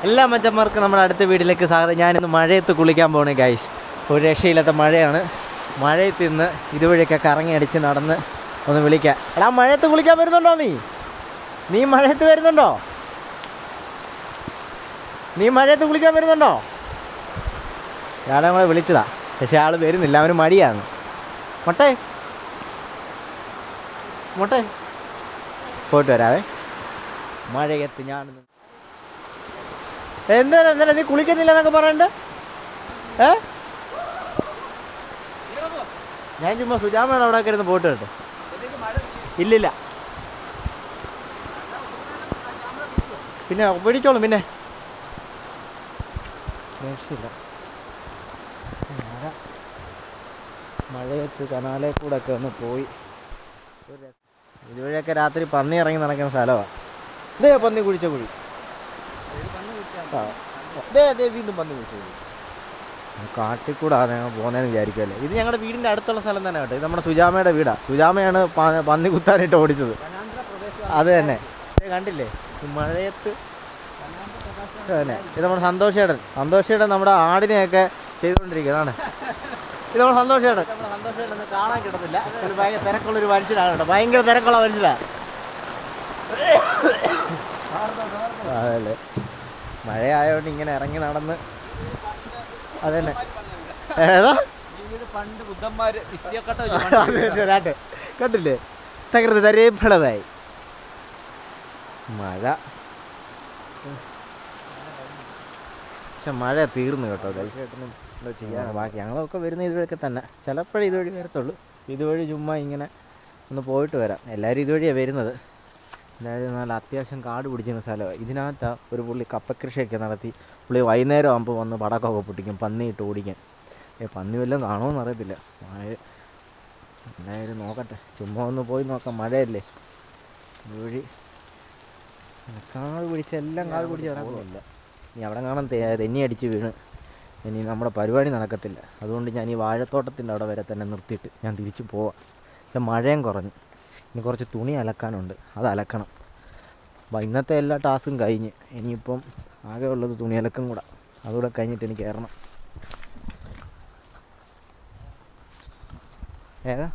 എല്ലാ മച്ചന്മാർക്കും നമ്മുടെ അടുത്ത വീട്ടിലേക്ക് സ്വാഗതം. ഞാനിന്ന് മഴയത്ത് കുളിക്കാൻ പോകണേ ഗൈസ്. ഒരു രക്ഷയില്ലാത്ത മഴയാണ്. മഴയത്ത് ഇന്ന് ഇതുവഴിയൊക്കെ കറങ്ങി അടിച്ച് നടന്ന് ഒന്ന് വിളിക്കാം. എടാ, മഴയത്ത് കുളിക്കാൻ വരുന്നുണ്ടോ? നീ മഴയത്ത് വരുന്നുണ്ടോ? നീ മഴയത്ത് കുളിക്കാൻ വരുന്നുണ്ടോ? ഞാൻ നമ്മളെ വിളിച്ചതാ, പക്ഷെ ആൾ വരുന്നില്ല. അവന് മടിയാണ്. മൊട്ടേ പോയിട്ട് വരാവേ. മഴയത്ത് ഞാൻ എന്താ നീ കുളിക്കുന്നില്ല എന്നൊക്കെ പറയണ്ട. ഞാൻ ചുമ്മാ സുജാമയുടെ അവിടെ ഒക്കെ ഇരുന്ന് പോയിട്ട് കേട്ടോ. ഇല്ലില്ല, പിന്നെ പിടിച്ചോളും. പിന്നെ രക്ഷയില്ല. മഴയത്ത് കനാലെ കൂടെ ഒക്കെ ഒന്ന് പോയി. ഇതുവഴിയൊക്കെ രാത്രി പന്നി ഇറങ്ങി നടക്കുന്ന സ്ഥലമാണ്. ഇതേ പന്നി കുഴിച്ച കുഴി. അതെ, വീണ്ടും പന്നി കുഴിച്ച കുഴി. കാട്ടിക്കൂടാണ് ഞങ്ങൾ പോകുന്നതെന്ന് വിചാരിക്കുമല്ലേ. ഇത് ഞങ്ങളുടെ വീടിൻ്റെ അടുത്തുള്ള സ്ഥലം തന്നെ കേട്ടോ. ഇത് നമ്മുടെ സുജാമയുടെ വീടാണ്. സുജാമയാണ് പന്നി കുത്താനായിട്ട് ഓടിച്ചത്. അത് തന്നെ കണ്ടില്ലേ മഴയത്ത് തന്നെ. ഇത് നമ്മുടെ സന്തോഷേടൻ നമ്മുടെ ആടിനെയൊക്കെ ചെയ്തുകൊണ്ടിരിക്കുന്നതാണ്. ഇത് നമ്മുടെ സന്തോഷേടൻ കാണാൻ കിട്ടത്തില്ല. ഒരു ഭയങ്കര തിരക്കുള്ളൊരു മനുഷ്യനാണ് കേട്ടോ. ഭയങ്കര തിരക്കുള്ള മനുഷ്യനാണ്. അതല്ലേ, മഴയായതുകൊണ്ട് ഇങ്ങനെ ഇറങ്ങി നടന്ന്. അതന്നെ പണ്ട് ബുദ്ധന്മാര് കണ്ടില്ലേ തരേഫലമായി മഴ. പക്ഷെ മഴ തീർന്നു കേട്ടോ. എന്താ ചെയ്യാൻ, ബാക്കി ഞങ്ങളൊക്കെ വരുന്ന ഇതുവഴിയൊക്കെ തന്നെ. ചിലപ്പോഴേ ഇതുവഴി വരത്തുള്ളൂ. ഇതുവഴി ചുമ്മാ ഇങ്ങനെ ഒന്ന് പോയിട്ട് വരാം. എല്ലാവരും ഇതുവഴിയാണ് വരുന്നത്. എല്ലാവരും നല്ല അത്യാവശ്യം കാട് പിടിച്ചിരുന്ന സ്ഥലമാണ്. ഇതിനകത്താണ് ഒരു പുള്ളി കപ്പക്കൃഷിയൊക്കെ നടത്തി. പുള്ളി വൈകുന്നേരം ആകുമ്പോൾ വന്ന് പടക്കമൊക്കെ പൊട്ടിക്കും പന്നിയിട്ട് ഓടിക്കാൻ. പന്നി വല്ലതും കാണുമെന്ന് അറിയത്തില്ല. മഴ എന്തായാലും നോക്കട്ടെ, ചുമ്മാ ഒന്ന് പോയി നോക്കാം. മഴയല്ലേ, ഇതുവഴി കാട് പിടിച്ച് എല്ലാം കാട് പിടിച്ച് ഇറങ്ങുന്നില്ല. ഇനി അവിടെ കാണാൻ തെന്നി അടിച്ച് വീണ് ഇനി നമ്മുടെ പരിപാടി നടക്കത്തില്ല. അതുകൊണ്ട് ഞാൻ ഈ വാഴത്തോട്ടത്തിൻ്റെ അവിടെ വരെ തന്നെ നിർത്തിയിട്ട് ഞാൻ തിരിച്ചു പോവാം. പക്ഷെ മഴയും കുറഞ്ഞു. ഇനി കുറച്ച് തുണി അലക്കാനുണ്ട്, അത് അലക്കണം. അപ്പോൾ ഇന്നത്തെ എല്ലാ ടാസ്കും കഴിഞ്ഞ് ഇനിയിപ്പം ആകെ ഉള്ളത് തുണി അലക്കും കൂടെ. അതുകൂടെ കഴിഞ്ഞിട്ട് എനിക്ക് കയറണം. ഏതാ